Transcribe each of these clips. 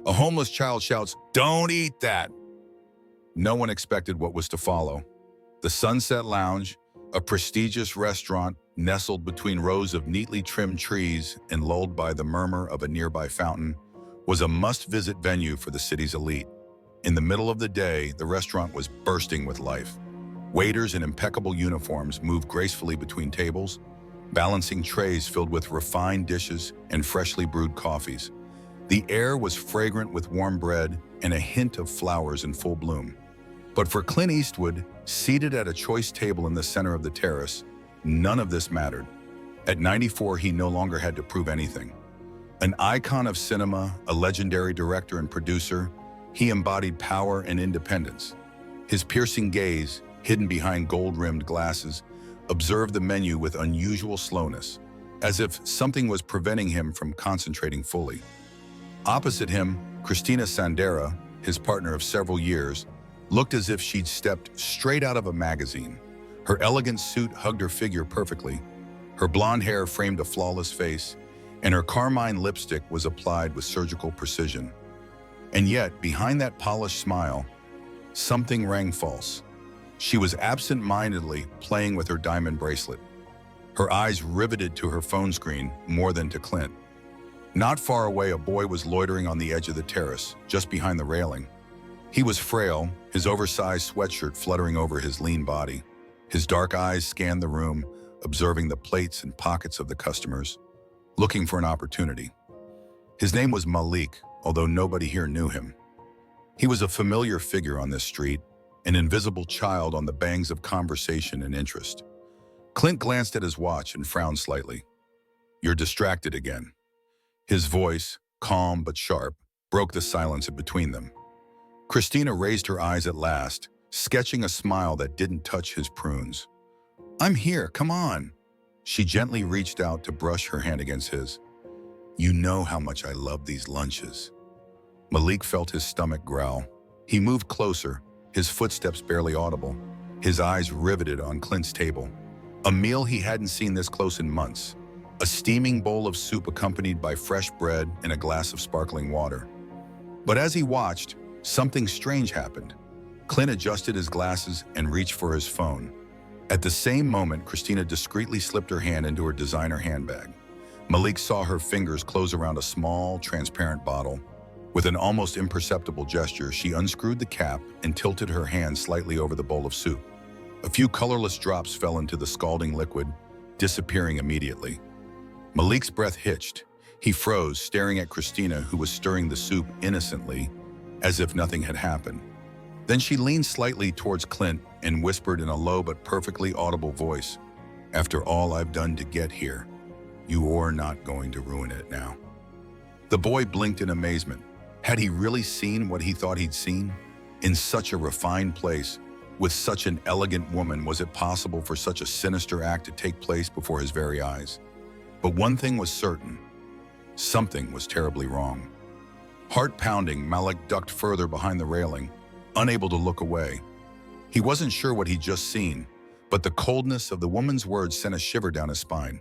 A homeless child shouts, "Don't eat that!" No one expected what was to follow. The Sunset Lounge, a prestigious restaurant nestled between rows of neatly trimmed trees and lulled by the murmur of a nearby fountain, was a must-visit venue for the city's elite. In the middle of the day, the restaurant was bursting with life. Waiters in impeccable uniforms moved gracefully between tables, balancing trays filled with refined dishes and freshly brewed coffees. The air was fragrant with warm bread and a hint of flowers in full bloom. But for Clint Eastwood, seated at a choice table in the center of the terrace, none of this mattered. At 94, he no longer had to prove anything. An icon of cinema, a legendary director and producer, he embodied power and independence. His piercing gaze, hidden behind gold-rimmed glasses, observed the menu with unusual slowness, as if something was preventing him from concentrating fully. Opposite him, Christina Sandera, his partner of several years, looked as if she'd stepped straight out of a magazine. Her elegant suit hugged her figure perfectly. Her blonde hair framed a flawless face, and her carmine lipstick was applied with surgical precision. And yet, behind that polished smile, something rang false. She was absent-mindedly playing with her diamond bracelet, her eyes riveted to her phone screen more than to Clint. Not far away, a boy was loitering on the edge of the terrace, just behind the railing. He was frail, his oversized sweatshirt fluttering over his lean body. His dark eyes scanned the room, observing the plates and pockets of the customers, looking for an opportunity. His name was Malik, although nobody here knew him. He was a familiar figure on this street, an invisible child on the bangs of conversation and interest. Clint glanced at his watch and frowned slightly. "You're distracted again." His voice, calm but sharp, broke the silence between them. Christina raised her eyes at last, sketching a smile that didn't touch his prunes. "I'm here, come on." She gently reached out to brush her hand against his. "You know how much I love these lunches." Malik felt his stomach growl. He moved closer, his footsteps barely audible, his eyes riveted on Clint's table. A meal he hadn't seen this close in months. A steaming bowl of soup accompanied by fresh bread and a glass of sparkling water. But as he watched, something strange happened. Clint adjusted his glasses and reached for his phone. At the same moment, Christina discreetly slipped her hand into her designer handbag. Malik saw her fingers close around a small, transparent bottle. With an almost imperceptible gesture, she unscrewed the cap and tilted her hand slightly over the bowl of soup. A few colorless drops fell into the scalding liquid, disappearing immediately. Malik's breath hitched. He froze, staring at Christina, who was stirring the soup innocently, as if nothing had happened. Then she leaned slightly towards Clint and whispered in a low but perfectly audible voice, "After all I've done to get here, you're not going to ruin it now." The boy blinked in amazement. Had he really seen what he thought he'd seen? In such a refined place, with such an elegant woman, was it possible for such a sinister act to take place before his very eyes? But one thing was certain. Something was terribly wrong. Heart pounding, Malik ducked further behind the railing, unable to look away. He wasn't sure what he'd just seen, but the coldness of the woman's words sent a shiver down his spine.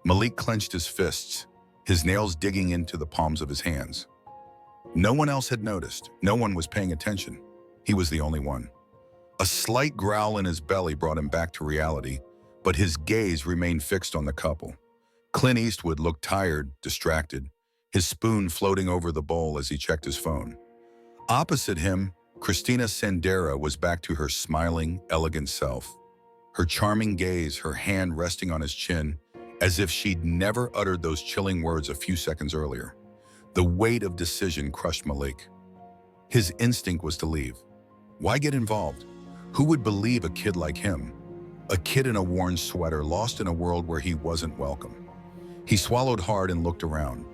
Malik clenched his fists, his nails digging into the palms of his hands. No one else had noticed. No one was paying attention. He was the only one. A slight growl in his belly brought him back to reality, but his gaze remained fixed on the couple. Clint Eastwood looked tired, distracted, his spoon floating over the bowl as he checked his phone. Opposite him, Christina Sandera was back to her smiling, elegant self. Her charming gaze, her hand resting on his chin, as if she'd never uttered those chilling words a few seconds earlier. The weight of decision crushed Malik. His instinct was to leave. Why get involved? Who would believe a kid like him? A kid in a worn sweater, lost in a world where he wasn't welcome. He swallowed hard and looked around.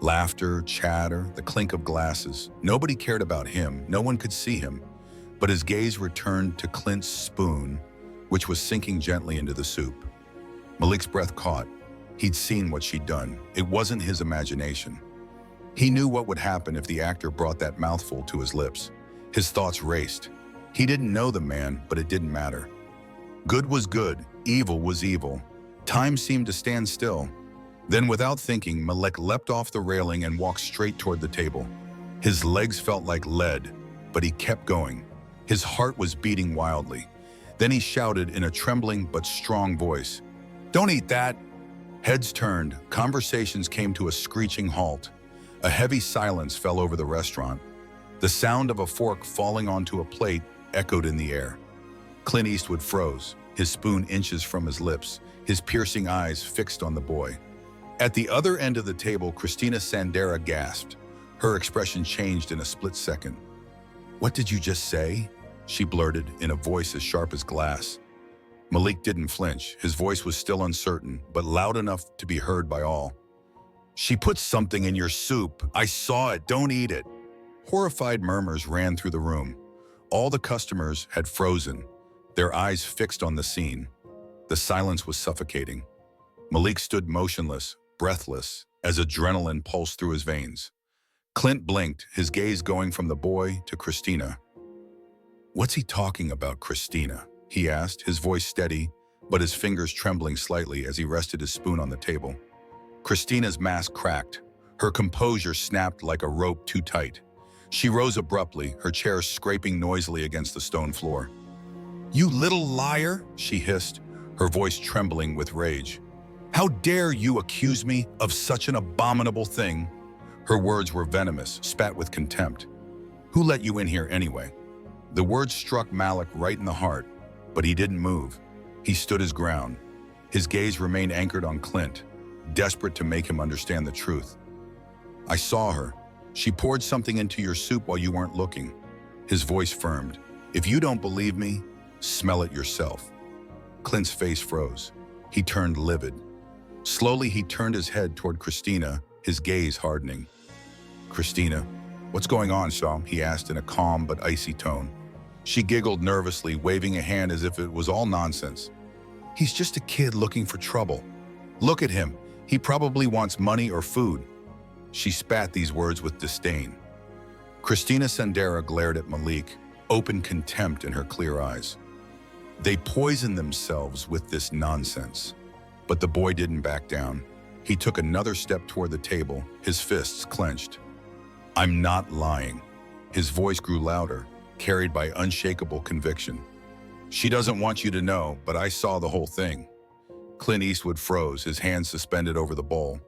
Laughter, chatter, the clink of glasses. Nobody cared about him. No one could see him. But his gaze returned to Clint's spoon, which was sinking gently into the soup. Malik's breath caught. He'd seen what she'd done. It wasn't his imagination. He knew what would happen if the actor brought that mouthful to his lips. His thoughts raced. He didn't know the man, but it didn't matter. Good was good, evil was evil. Time seemed to stand still. Then, without thinking, Malik leapt off the railing and walked straight toward the table. His legs felt like lead, but he kept going. His heart was beating wildly. Then he shouted in a trembling but strong voice, "Don't eat that!" Heads turned, conversations came to a screeching halt. A heavy silence fell over the restaurant. The sound of a fork falling onto a plate echoed in the air. Clint Eastwood froze, his spoon inches from his lips, his piercing eyes fixed on the boy. At the other end of the table, Christina Sandera gasped. Her expression changed in a split second. "What did you just say?" she blurted in a voice as sharp as glass. Malik didn't flinch. His voice was still uncertain, but loud enough to be heard by all. "She put something in your soup. I saw it. Don't eat it." Horrified murmurs ran through the room. All the customers had frozen, their eyes fixed on the scene. The silence was suffocating. Malik stood motionless, breathless, as adrenaline pulsed through his veins. Clint blinked, his gaze going from the boy to Christina. "What's he talking about, Christina?" he asked, his voice steady, but his fingers trembling slightly as he rested his spoon on the table. Christina's mask cracked. Her composure snapped like a rope too tight. She rose abruptly, her chair scraping noisily against the stone floor. "You little liar," she hissed, her voice trembling with rage. "How dare you accuse me of such an abominable thing?" Her words were venomous, spat with contempt. "Who let you in here anyway?" The words struck Malik right in the heart, but he didn't move. He stood his ground. His gaze remained anchored on Clint, desperate to make him understand the truth. "I saw her. She poured something into your soup while you weren't looking." His voice firmed. "If you don't believe me, smell it yourself." Clint's face froze. He turned livid. Slowly, he turned his head toward Christina, his gaze hardening. "Christina, what's going on, Shaw?" he asked in a calm but icy tone. She giggled nervously, waving a hand as if it was all nonsense. "He's just a kid looking for trouble. Look at him. He probably wants money or food." She spat these words with disdain. Christina Sandera glared at Malik, open contempt in her clear eyes. They poisoned themselves with this nonsense. But the boy didn't back down. He took another step toward the table, his fists clenched. "I'm not lying." His voice grew louder, carried by unshakable conviction. "She doesn't want you to know, but I saw the whole thing." Clint Eastwood froze, his hands suspended over the bowl.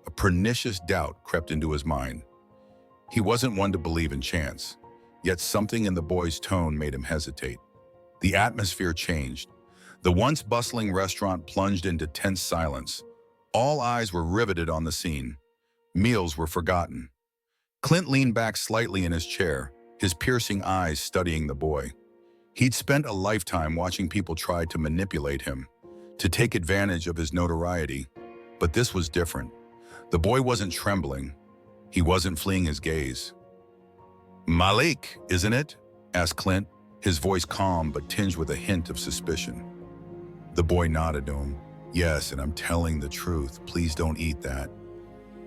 A pernicious doubt crept into his mind. He wasn't one to believe in chance, yet something in the boy's tone made him hesitate. The atmosphere changed. The once bustling restaurant plunged into tense silence. All eyes were riveted on the scene. Meals were forgotten. Clint leaned back slightly in his chair, his piercing eyes studying the boy. He'd spent a lifetime watching people try to manipulate him, to take advantage of his notoriety. But this was different. The boy wasn't trembling. He wasn't fleeing his gaze. "Malik, isn't it?" asked Clint, his voice calm but tinged with a hint of suspicion. The boy nodded to him. "Yes, and I'm telling the truth. Please don't eat that."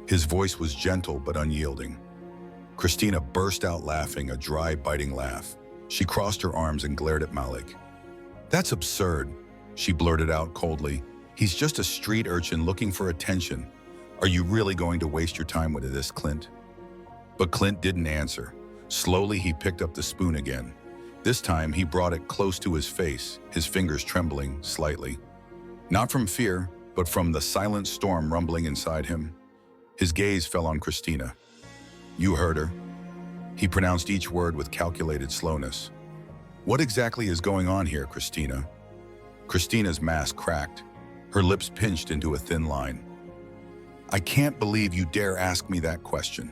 His voice was gentle but unyielding. Christina burst out laughing, a dry, biting laugh. She crossed her arms and glared at Malik. "That's absurd," she blurted out coldly. "He's just a street urchin looking for attention. Are you really going to waste your time with this, Clint?" But Clint didn't answer. Slowly, he picked up the spoon again. This time, he brought it close to his face, his fingers trembling slightly. Not from fear, but from the silent storm rumbling inside him. His gaze fell on Christina. "You heard her." He pronounced each word with calculated slowness. "What exactly is going on here, Christina?" Christina's mask cracked. Her lips pinched into a thin line. "I can't believe you dare ask me that question."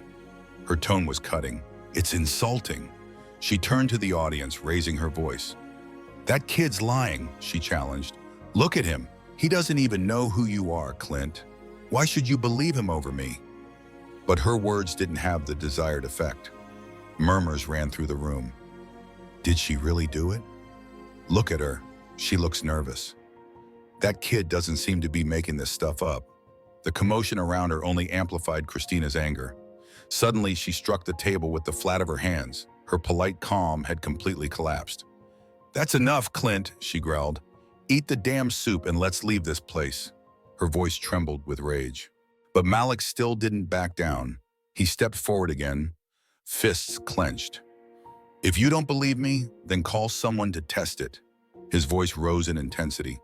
Her tone was cutting. "It's insulting." She turned to the audience, raising her voice. "That kid's lying," she challenged. "Look at him. He doesn't even know who you are, Clint. Why should you believe him over me?" But her words didn't have the desired effect. Murmurs ran through the room. "Did she really do it? Look at her. She looks nervous. That kid doesn't seem to be making this stuff up." The commotion around her only amplified Christina's anger. Suddenly, she struck the table with the flat of her hands. Her polite calm had completely collapsed. "That's enough, Clint," she growled. "Eat the damn soup and let's leave this place." Her voice trembled with rage. But Malik still didn't back down. He stepped forward again, fists clenched. "If you don't believe me, then call someone to test it." His voice rose in intensity.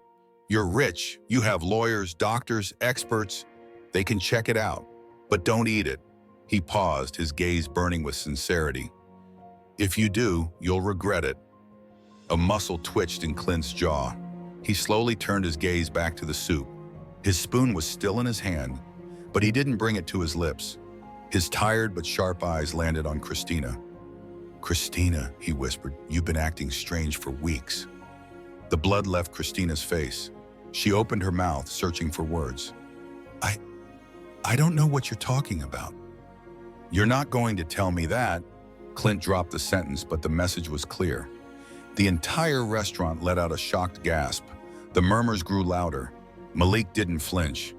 "You're rich. You have lawyers, doctors, experts. They can check it out. But don't eat it." He paused, his gaze burning with sincerity. "If you do, you'll regret it." A muscle twitched in Clint's jaw. He slowly turned his gaze back to the soup. His spoon was still in his hand, but he didn't bring it to his lips. His tired but sharp eyes landed on Christina. "Christina," he whispered, "you've been acting strange for weeks." The blood left Christina's face. She opened her mouth, searching for words. I don't know what you're talking about." "You're not going to tell me that." Clint dropped the sentence, but the message was clear. The entire restaurant let out a shocked gasp. The murmurs grew louder. Malik didn't flinch.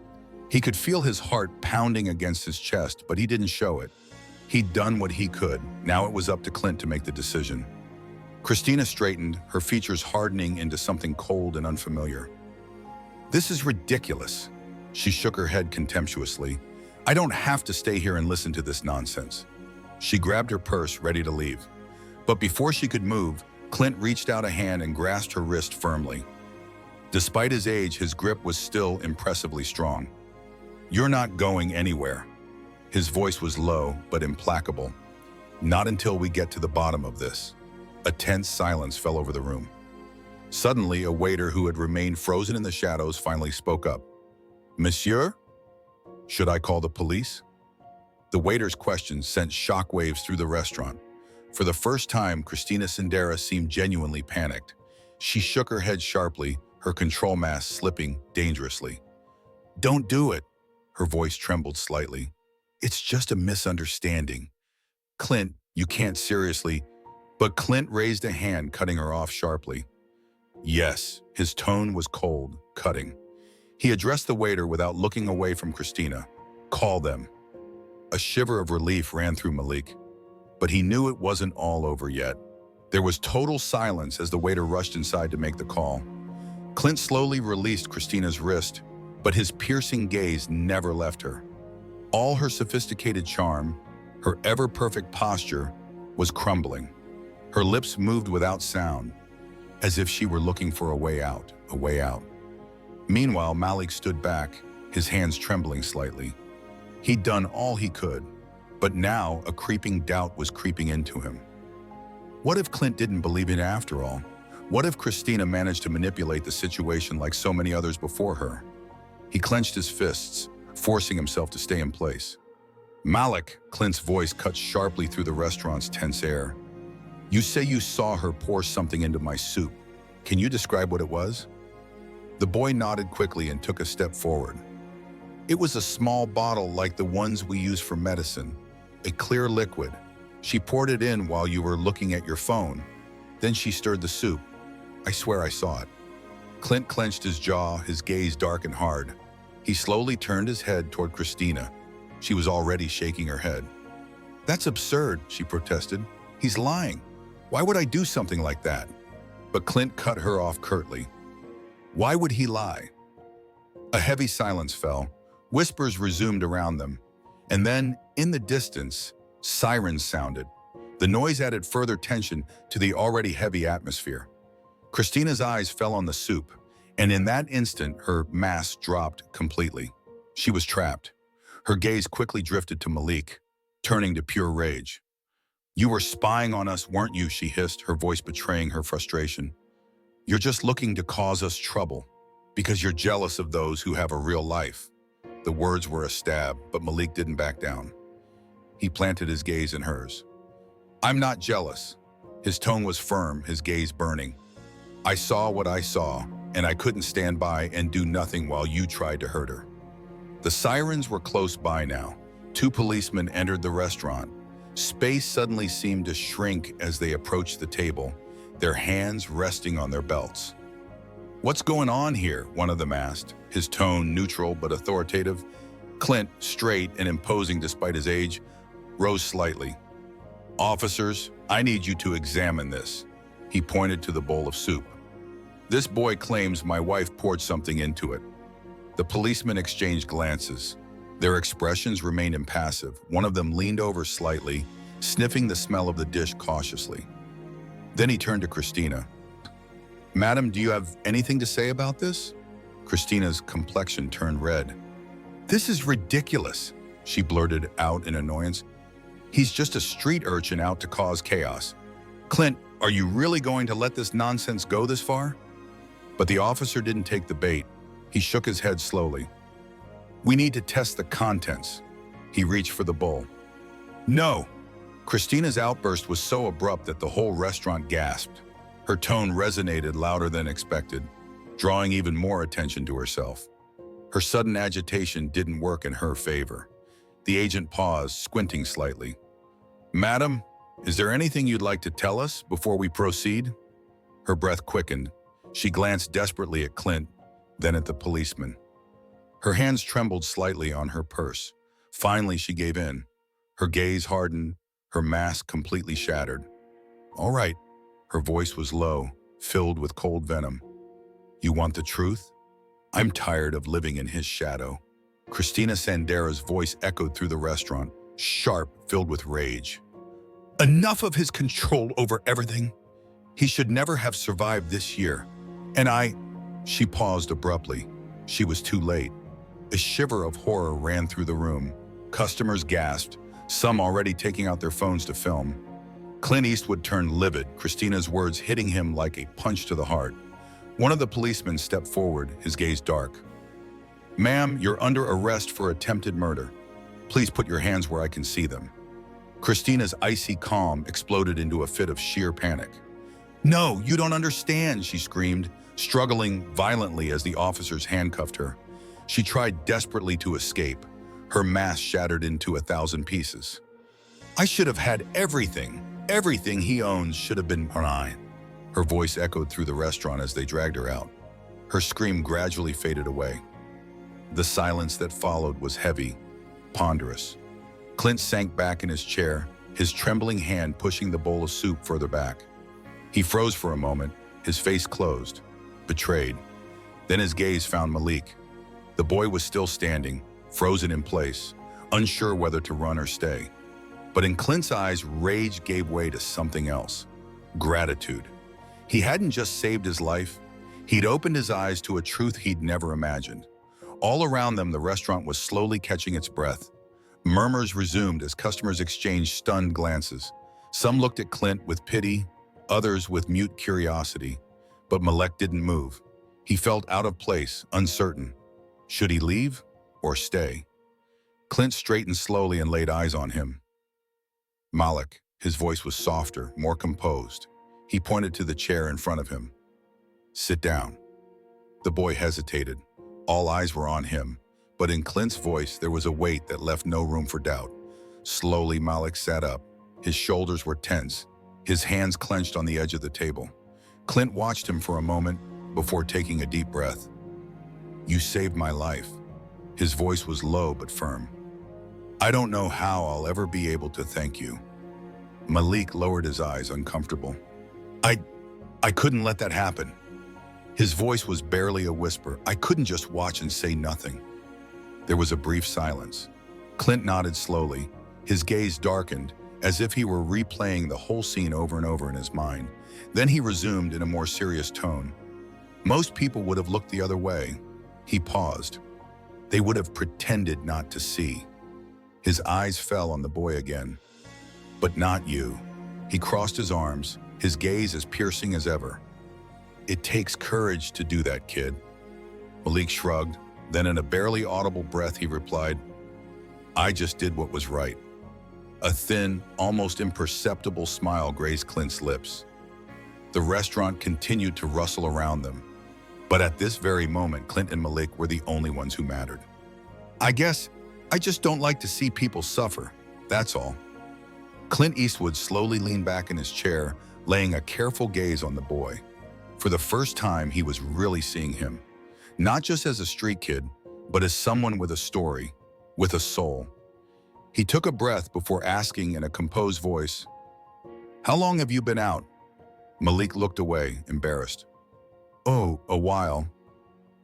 He could feel his heart pounding against his chest, but he didn't show it. He'd done what he could. Now it was up to Clint to make the decision. Christina straightened, her features hardening into something cold and unfamiliar. "This is ridiculous." She shook her head contemptuously. "I don't have to stay here and listen to this nonsense." She grabbed her purse, ready to leave. But before she could move, Clint reached out a hand and grasped her wrist firmly. Despite his age, his grip was still impressively strong. "You're not going anywhere." His voice was low, but implacable. "Not until we get to the bottom of this." A tense silence fell over the room. Suddenly, a waiter who had remained frozen in the shadows finally spoke up. "Monsieur? Should I call the police?" The waiter's question sent shockwaves through the restaurant. For the first time, Christina Sindera seemed genuinely panicked. She shook her head sharply, her control mask slipping dangerously. "Don't do it." Her voice trembled slightly. "It's just a misunderstanding." "Clint, you can't seriously." But Clint raised a hand, cutting her off sharply. "Yes." His tone was cold, cutting. He addressed the waiter without looking away from Christina. "Call them." A shiver of relief ran through Malik. But he knew it wasn't all over yet. There was total silence as the waiter rushed inside to make the call. Clint slowly released Christina's wrist, but his piercing gaze never left her. All her sophisticated charm, her ever-perfect posture, was crumbling. Her lips moved without sound, as if she were looking for a way out, a way out. Meanwhile, Malik stood back, his hands trembling slightly. He'd done all he could, but now a creeping doubt was creeping into him. What if Clint didn't believe in it after all? What if Christina managed to manipulate the situation like so many others before her? He clenched his fists, forcing himself to stay in place. "Malik," Clint's voice cut sharply through the restaurant's tense air. "You say you saw her pour something into my soup. Can you describe what it was?" The boy nodded quickly and took a step forward. "It was a small bottle like the ones we use for medicine, a clear liquid. She poured it in while you were looking at your phone. Then she stirred the soup. I swear I saw it." Clint clenched his jaw, his gaze dark and hard. He slowly turned his head toward Christina. She was already shaking her head. "That's absurd," she protested. "He's lying. Why would I do something like that?" But Clint cut her off curtly. Why would he lie? A heavy silence fell. Whispers resumed around them. And then, in the distance, sirens sounded. The noise added further tension to the already heavy atmosphere. Christina's eyes fell on the soup, and in that instant, her mask dropped completely. She was trapped. Her gaze quickly drifted to Malik, turning to pure rage. "You were spying on us, weren't you?" she hissed, her voice betraying her frustration. "You're just looking to cause us trouble, because you're jealous of those who have a real life." The words were a stab, but Malik didn't back down. He planted his gaze in hers. "I'm not jealous." His tone was firm, his gaze burning. "I saw what I saw, and I couldn't stand by and do nothing while you tried to hurt her." The sirens were close by now. 2 policemen entered the restaurant. Space suddenly seemed to shrink as they approached the table, their hands resting on their belts. "What's going on here?" one of them asked, his tone neutral but authoritative. Clint, straight and imposing despite his age, rose slightly. "Officers, I need you to examine this." He pointed to the bowl of soup. "This boy claims my wife poured something into it." The policemen exchanged glances. Their expressions remained impassive. One of them leaned over slightly, sniffing the smell of the dish cautiously. Then he turned to Christina. "Madam, do you have anything to say about this?" Christina's complexion turned red. "This is ridiculous," she blurted out in annoyance. "He's just a street urchin out to cause chaos. Clint, are you really going to let this nonsense go this far?" But the officer didn't take the bait. He shook his head slowly. "We need to test the contents." He reached for the bowl. "No!" Christina's outburst was so abrupt that the whole restaurant gasped. Her tone resonated louder than expected, drawing even more attention to herself. Her sudden agitation didn't work in her favor. The agent paused, squinting slightly. "Madam, is there anything you'd like to tell us before we proceed?" Her breath quickened. She glanced desperately at Clint, then at the policeman. Her hands trembled slightly on her purse. Finally, she gave in. Her gaze hardened, her mask completely shattered. "All right." Her voice was low, filled with cold venom. "You want the truth? I'm tired of living in his shadow." Christina Sandera's voice echoed through the restaurant, sharp, filled with rage. "Enough of his control over everything. He should never have survived this year. And She paused abruptly. She was too late. A shiver of horror ran through the room. Customers gasped, some already taking out their phones to film. Clint Eastwood turned livid, Christina's words hitting him like a punch to the heart. One of the policemen stepped forward, his gaze dark. "Ma'am, you're under arrest for attempted murder. Please put your hands where I can see them." Christina's icy calm exploded into a fit of sheer panic. "No, you don't understand," she screamed, struggling violently as the officers handcuffed her. She tried desperately to escape, her mask shattered into 1,000 pieces. "I should have had everything. Everything he owns should have been mine." Her voice echoed through the restaurant as they dragged her out. Her scream gradually faded away. The silence that followed was heavy, ponderous. Clint sank back in his chair, his trembling hand pushing the bowl of soup further back. He froze for a moment, his face closed, betrayed. Then his gaze found Malik. The boy was still standing, frozen in place, unsure whether to run or stay. But in Clint's eyes, rage gave way to something else. Gratitude. He hadn't just saved his life, he'd opened his eyes to a truth he'd never imagined. All around them, the restaurant was slowly catching its breath. Murmurs resumed as customers exchanged stunned glances. Some looked at Clint with pity, others with mute curiosity. But Malek didn't move. He felt out of place, uncertain. Should he leave or stay? Clint straightened slowly and laid eyes on him. "Malik," his voice was softer, more composed. He pointed to the chair in front of him. "Sit down." The boy hesitated. All eyes were on him, but in Clint's voice there was a weight that left no room for doubt. Slowly, Malik sat up. His shoulders were tense, his hands clenched on the edge of the table. Clint watched him for a moment before taking a deep breath. "You saved my life." His voice was low but firm. "I don't know how I'll ever be able to thank you." Malik lowered his eyes, uncomfortable. I couldn't let that happen." His voice was barely a whisper. "I couldn't just watch and say nothing." There was a brief silence. Clint nodded slowly. His gaze darkened, as if he were replaying the whole scene over and over in his mind. Then he resumed in a more serious tone. "Most people would have looked the other way." He paused. "They would have pretended not to see." His eyes fell on the boy again. "But not you." He crossed his arms, his gaze as piercing as ever. "It takes courage to do that, kid." Malik shrugged, then in a barely audible breath he replied, "I just did what was right." A thin, almost imperceptible smile grazed Clint's lips. The restaurant continued to rustle around them. But at this very moment, Clint and Malik were the only ones who mattered. I just don't like to see people suffer, that's all." Clint Eastwood slowly leaned back in his chair, laying a careful gaze on the boy. For the first time, he was really seeing him. Not just as a street kid, but as someone with a story, with a soul. He took a breath before asking in a composed voice, "How long have you been out?" Malik looked away, embarrassed. "Oh, a while."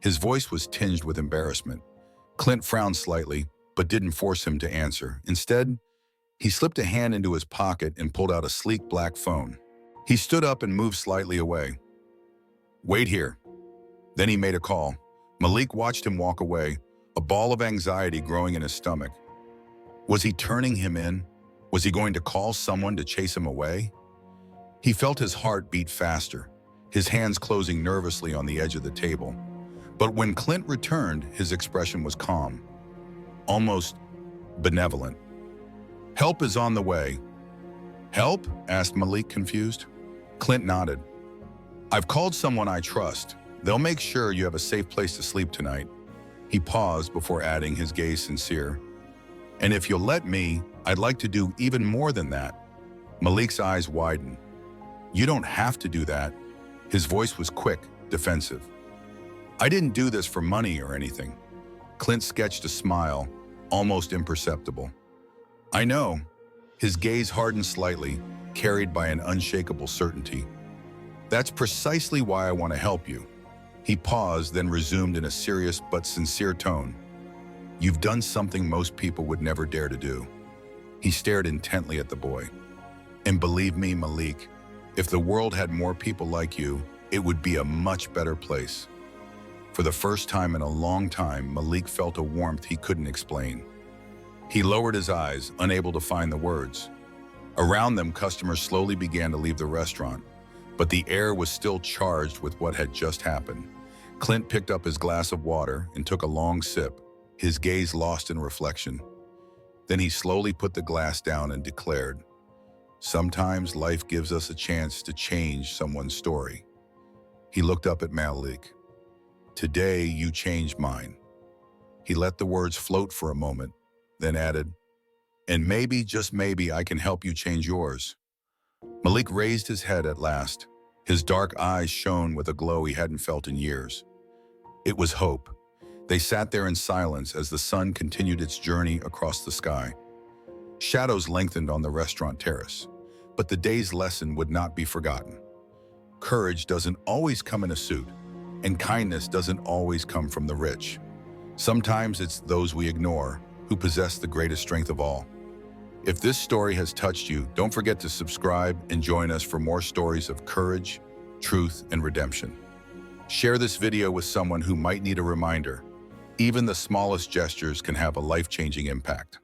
His voice was tinged with embarrassment. Clint frowned slightly, but didn't force him to answer. Instead, He slipped a hand into his pocket and pulled out a sleek black phone. He stood up and moved slightly away. "Wait here." Then he made a call. Malik watched him walk away, a ball of anxiety growing in his stomach. Was he turning him in? Was he going to call someone to chase him away? He felt his heart beat faster, his hands closing nervously on the edge of the table. But when Clint returned, his expression was calm, almost benevolent. "Help is on the way." "Help?" asked Malik, confused. Clint nodded. "I've called someone I trust. They'll make sure you have a safe place to sleep tonight." He paused before adding, his gaze sincere. "And if you'll let me, I'd like to do even more than that." Malik's eyes widened. "You don't have to do that." His voice was quick, defensive. "I didn't do this for money or anything." Clint sketched a smile, almost imperceptible. "I know." His gaze hardened slightly, carried by an unshakable certainty. "That's precisely why I want to help you." He paused, then resumed in a serious but sincere tone. "You've done something most people would never dare to do." He stared intently at the boy. "And believe me, Malik, if the world had more people like you, it would be a much better place." For the first time in a long time, Malik felt a warmth he couldn't explain. He lowered his eyes, unable to find the words. Around them, customers slowly began to leave the restaurant, but the air was still charged with what had just happened. Clint picked up his glass of water and took a long sip, his gaze lost in reflection. Then he slowly put the glass down and declared, "Sometimes life gives us a chance to change someone's story." He looked up at Malik. "Today, you changed mine." He let the words float for a moment, then added, "And maybe, just maybe, I can help you change yours." Malik raised his head at last. His dark eyes shone with a glow he hadn't felt in years. It was hope. They sat there in silence as the sun continued its journey across the sky. Shadows lengthened on the restaurant terrace, but the day's lesson would not be forgotten. Courage doesn't always come in a suit, and kindness doesn't always come from the rich. Sometimes it's those we ignore who possess the greatest strength of all. If this story has touched you, don't forget to subscribe and join us for more stories of courage, truth, and redemption. Share this video with someone who might need a reminder. Even the smallest gestures can have a life-changing impact.